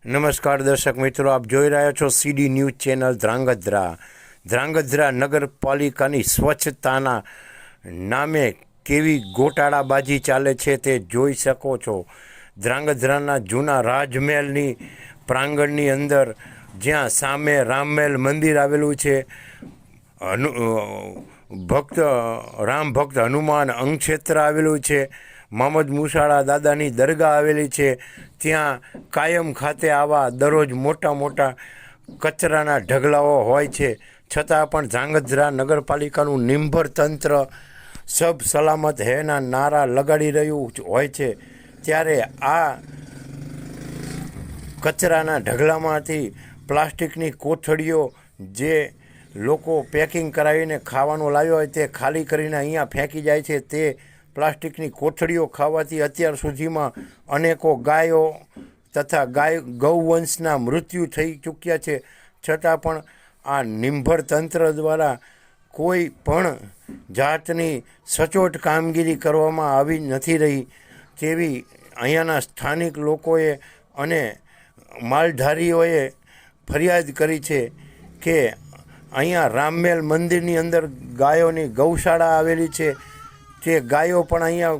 નમસ્કાર દર્શક મિત્રો, આપ જોઈ રહ્યા છો સીડી ન્યૂઝ ચેનલ ધ્રાંગધ્રા નગરપાલિકાની સ્વચ્છતાના નામે કેવી ગોટાળાબાજી ચાલે છે તે જોઈ શકો છો. ધ્રાંગધ્રાના જૂના રાજમહેલની પ્રાંગણની અંદર જ્યાં સામે રામમહેલ મંદિર આવેલું છે, રામ ભક્ત હનુમાન અંગક્ષેત્ર આવેલું છે, મોહમ્મદ મુસાળા દાદાની દરગાહ આવેલી છે, ત્યાં કાયમ ખાતે આવા દરરોજ મોટા મોટા કચરાના ઢગલાઓ હોય છે. છતાં પણ ધ્રાંગધ્રા નગરપાલિકાનું નિંભર તંત્ર સબ સલામત હૈના નારા લગાડી રહ્યું હોય છે. ત્યારે આ કચરાના ઢગલામાંથી પ્લાસ્ટિકની કોથળીઓ જે લોકો પેકિંગ કરાવીને ખાવાનું લાવ્યો હોય તે ખાલી કરીને અહીંયા ફેંકી જાય છે. તે પ્લાસ્ટિકની કોથળીઓ ખાવાથી અત્યાર સુધીમાં અનેકો ગાયો તથા ગૌવંશના મૃત્યુ થઈ ચૂક્યા છે. છતાં પણ આ નિંભર તંત્ર દ્વારા કોઈ પણ જાતની સચોટ કામગીરી કરવામાં આવી નથી રહી તેવી અહીંયાના સ્થાનિક લોકોએ અને માલધારીઓએ ફરિયાદ કરી છે કે અહીંયા રામમહેલ મંદિરની અંદર ગાયોની ગૌશાળા આવેલી છે. તે ગાયો પણ અહીંયા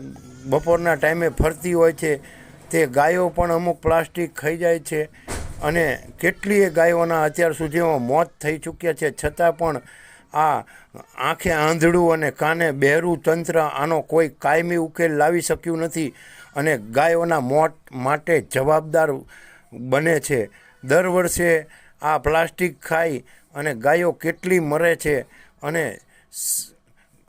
બપોરના ટાઈમે ફરતી હોય છે. તે ગાયો પણ અમુક પ્લાસ્ટિક ખાઈ જાય છે અને કેટલીય ગાયોના અત્યાર સુધીમાં મોત થઈ ચૂક્યા છે. છતાં પણ આ આંખે આંધળું અને કાને બહેરું તંત્ર આનો કોઈ કાયમી ઉકેલ લાવી શક્યું નથી અને ગાયોના મોત માટે જવાબદાર બને છે. દર વર્ષે આ પ્લાસ્ટિક ખાઈ અને ગાયો કેટલી મરે છે અને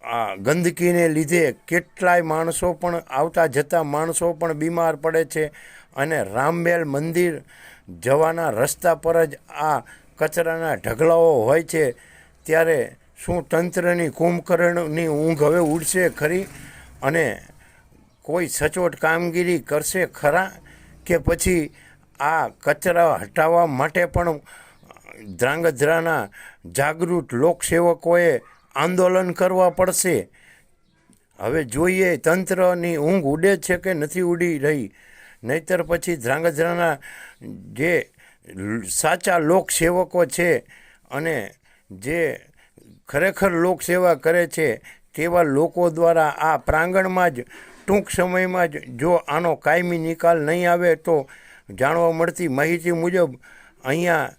આ ગંદકીને લીધે કેટલાય માણસો પણ આવતા જતા માણસો પણ બીમાર પડે છે અને રામમહેલ મંદિર જવાના રસ્તા પર જ આ કચરાના ઢગલાઓ હોય છે. ત્યારે શું તંત્રની કુંભકર્ણની ઊંઘ હવે ઉડશે ખરી અને કોઈ સચોટ કામગીરી કરશે ખરા કે પછી આ કચરા હટાવવા માટે પણ ધ્રાંગધ્રાના જાગૃત લોકસેવકોએ આંદોલન કરવા પડશે. હવે જોઈએ તંત્રની ઊંઘ ઉડે છે કે નથી ઉડી રહી, નહીતર પછી ધ્રાંગધ્રાના જે સાચા લોકસેવકો છે અને જે ખરેખર લોકસેવા કરે છે તેવા લોકો દ્વારા આ પ્રાંગણમાં જ ટૂંક સમયમાં જ જો આનો કાયમી નિકાલ નહીં આવે તો જાણવા મળતી માહિતી મુજબ અહીંયા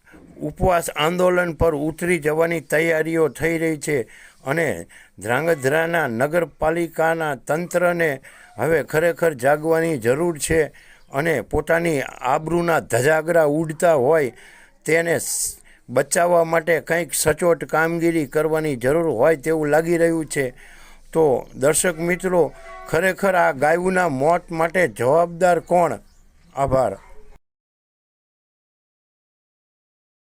ઉપવાસ આંદોલન પર ઉતરી જવાની તૈયારીઓ થઈ રહી છે અને ધ્રાંગધ્રાના નગરપાલિકાના તંત્રને હવે ખરેખર જાગવાની જરૂર છે અને પોતાની આબરૂના ધજાગરા ઉડતા હોય તેને બચાવવા માટે કંઈક સચોટ કામગીરી કરવાની જરૂર હોય તેવું લાગી રહ્યું છે. તો દર્શક મિત્રો, ખરેખર આ ગાયોના મોત માટે જવાબદાર કોણ? આભાર.